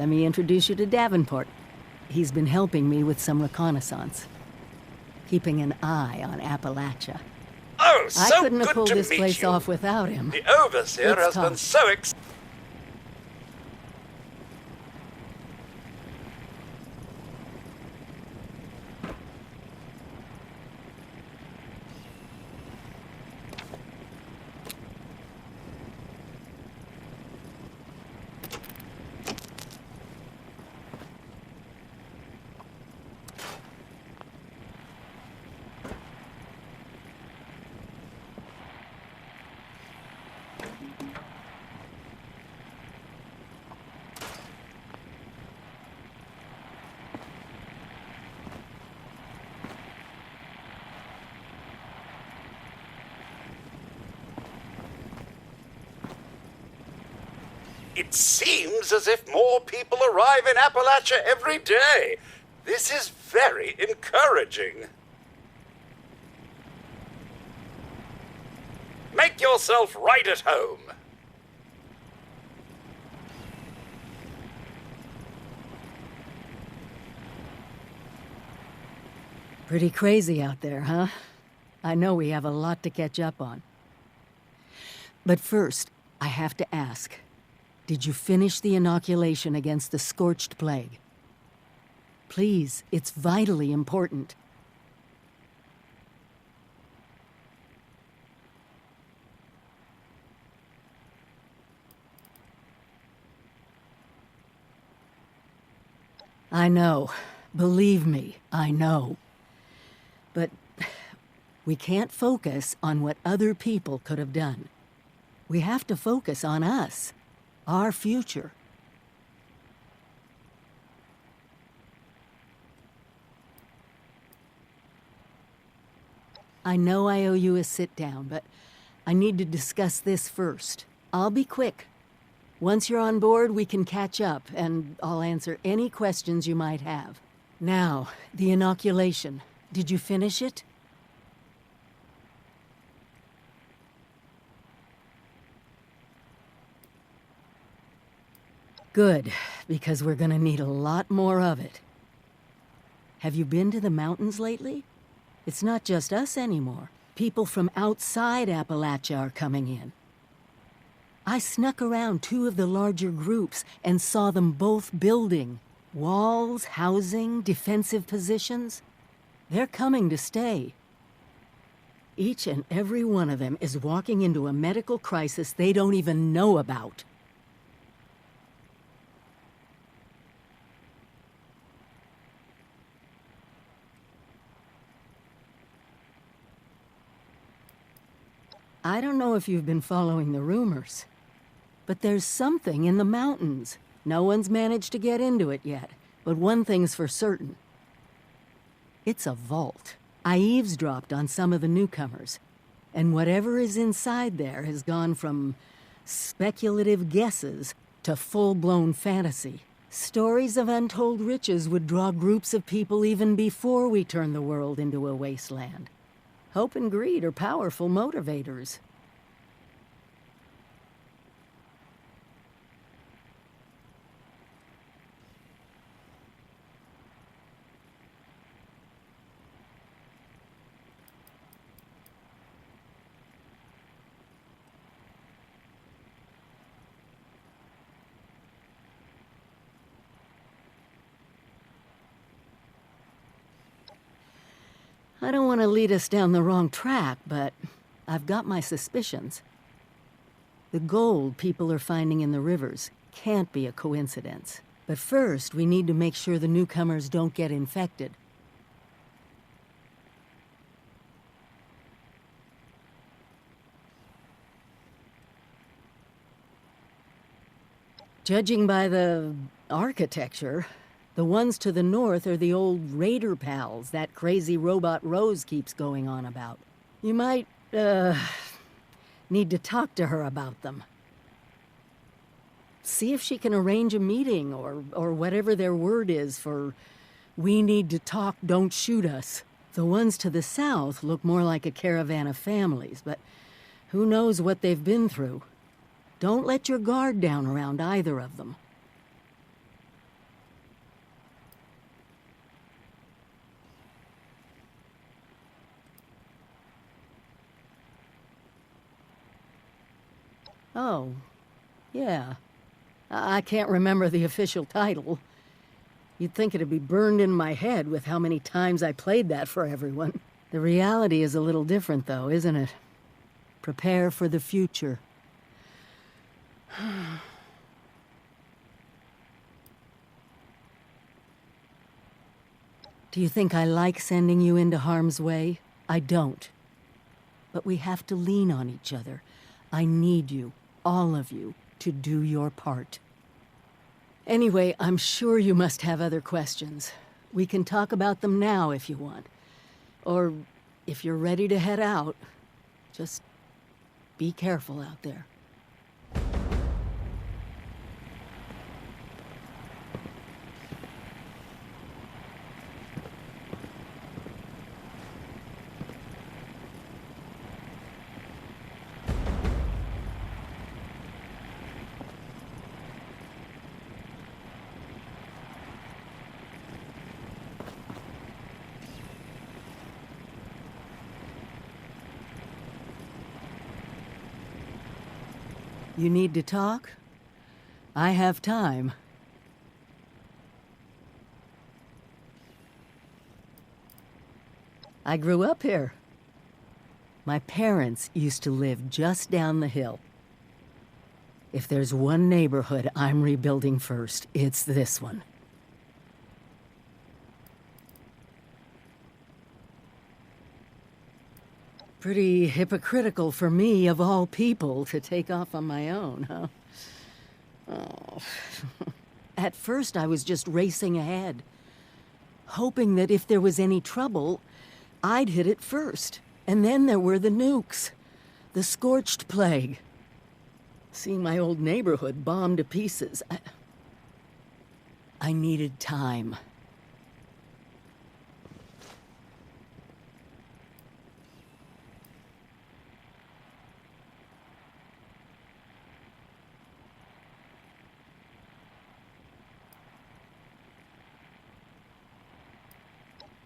Let me introduce you to Davenport. He's been helping me with some reconnaissance. Keeping an eye on Appalachia. Oh, so I couldn't have good pulled to this meet place you. off without him. The Overseer Let's has talk. been so excited. It seems as if more people arrive in Appalachia every day. This is very encouraging. Make yourself right at home. Pretty crazy out there, huh? I know we have a lot to catch up on. But first, I have to ask. Did you finish the inoculation against the Scorched Plague? Please, it's vitally important. I know. Believe me, I know. But we can't focus on what other people could have done. We have to focus on us. Our future. I know I owe you a sit-down, but I need to discuss this first. I'll be quick. Once you're on board, we can catch up, and I'll answer any questions you might have. Now, the inoculation. Did you finish it? Good, because we're gonna need a lot more of it. Have you been to the mountains lately? It's not just us anymore. People from outside Appalachia are coming in. I snuck around two of the larger groups and saw them both building. Walls, housing, defensive positions. They're coming to stay. Each and every one of them is walking into a medical crisis they don't even know about. I don't know if you've been following the rumors, but there's something in the mountains. No one's managed to get into it yet, but one thing's for certain. It's a vault. I eavesdropped on some of the newcomers, and whatever is inside there has gone from speculative guesses to full-blown fantasy. Stories of untold riches would draw groups of people even before we turn the world into a wasteland. Hope and greed are powerful motivators. I don't want to lead us down the wrong track, but I've got my suspicions. The gold people are finding in the rivers can't be a coincidence. But first, we need to make sure the newcomers don't get infected. Judging by the architecture, the ones to the north are the old Raider pals that crazy robot Rose keeps going on about. You might, need to talk to her about them. See if she can arrange a meeting or whatever their word is for "we need to talk, don't shoot us." The ones to the south look more like a caravan of families, but who knows what they've been through. Don't let your guard down around either of them. Oh, yeah. I can't remember the official title. You'd think it'd be burned in my head with how many times I played that for everyone. The reality is a little different, though, isn't it? Prepare for the future. Do you think I like sending you into harm's way? I don't. But we have to lean on each other. I need you, all of you, to do your part. Anyway, I'm sure you must have other questions. We can talk about them now if you want. Or if you're ready to head out, just be careful out there. You need to talk? I have time. I grew up here. My parents used to live just down the hill. If there's one neighborhood I'm rebuilding first, it's this one. Pretty hypocritical for me, of all people, to take off on my own, huh? Oh. At first, I was just racing ahead, hoping that if there was any trouble, I'd hit it first. And then there were the nukes, the scorched plague. Seeing my old neighborhood bombed to pieces, I needed time.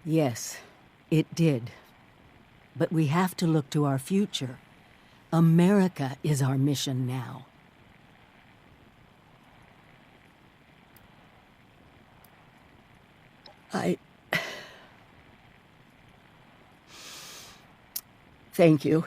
Yes, it did. But we have to look to our future. America is our mission now. Thank you.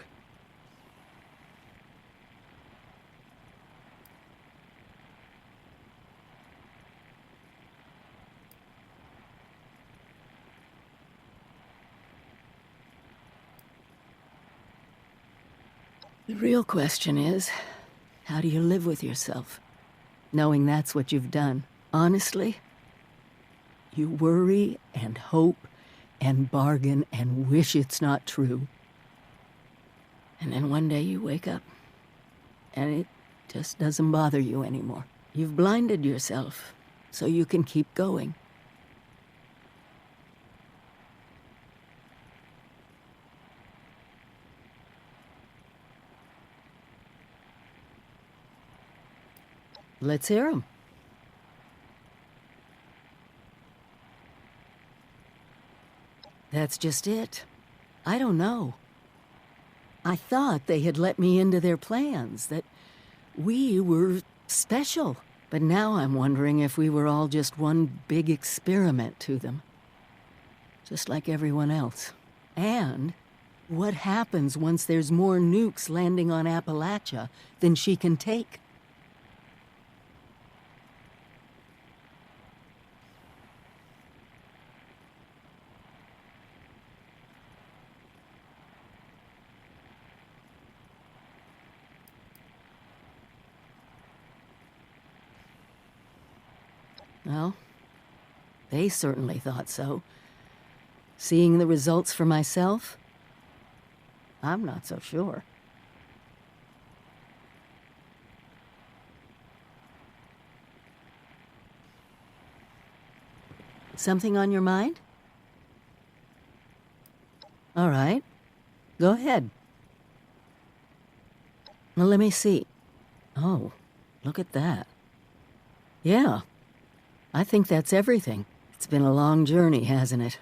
The real question is, how do you live with yourself, knowing that's what you've done? Honestly, you worry and hope and bargain and wish it's not true. And then one day you wake up, and it just doesn't bother you anymore. You've blinded yourself, so you can keep going. Let's hear 'em. That's just it. I don't know. I thought they had let me into their plans, that we were special. But now I'm wondering if we were all just one big experiment to them. Just like everyone else. And what happens once there's more nukes landing on Appalachia than she can take? Well, they certainly thought so. Seeing the results for myself, I'm not so sure. Something on your mind? All right. Go ahead. Well, let me see. Oh, look at that. Yeah. I think that's everything. It's been a long journey, hasn't it?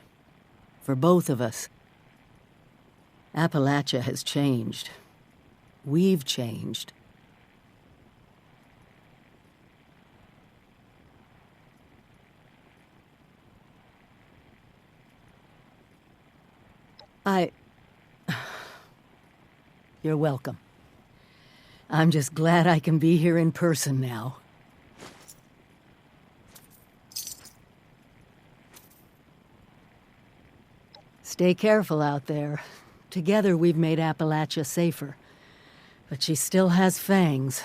For both of us. Appalachia has changed. We've changed. You're welcome. I'm just glad I can be here in person now. Stay careful out there. Together we've made Appalachia safer. But she still has fangs.